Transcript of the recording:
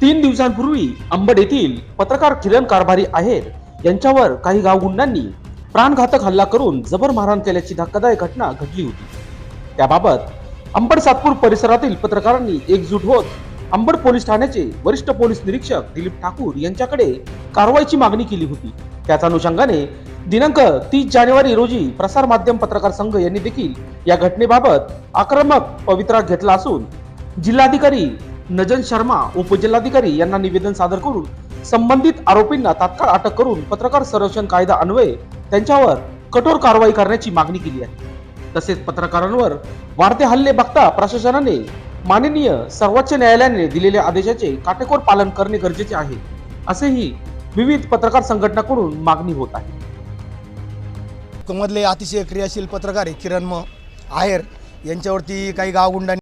3 दिवसांपूर्वी अंबड येथील पत्रकार किरण कारभारी आहेर यांच्यावर काही गावगुंडांनी प्राणघातक हल्ला करून जबर मारहाण केल्याची धक्कादायक घटना घडली होती। त्याबाबत अंबड सातपूर परिसरातील पत्रकारांनी एकजूट होत अंबड पोलीस ठाण्याचे वरिष्ठ पोलीस निरीक्षक दिलीप ठाकूर यांच्याकडे कारवाईची मागणी केली होती। त्याच अनुषंगाने दिनांक 30 जानेवारी रोजी प्रसार माध्यम पत्रकार संघ यांनी देखील या घटनेबाबत आक्रमक पवित्रा घेतला असून जिल्हाधिकारी नजन शर्मा उपजिल्हाधिकारी यांना निवेदन सादर करून संबंधित आरोपींना तात्काळ अटक करून पत्रकार संरक्षण कायदा अन्वये त्यांच्यावर कठोर कारवाई करण्याची मागणी केली आहे। तसेच पत्रकारांवर वाढते हल्ले बघता प्रशासनाने माननीय सर्वोच्च न्यायालयाने दिलेल्या आदेशाचे काटेकोर पालन करणे गरजेचे आहे, असेही विविध पत्रकार संघटनांकडून मागणी होत आहे। मधले अतिशय क्रियाशील पत्रकार किरण आहेर यांच्यावरती काही गावगुंडांनी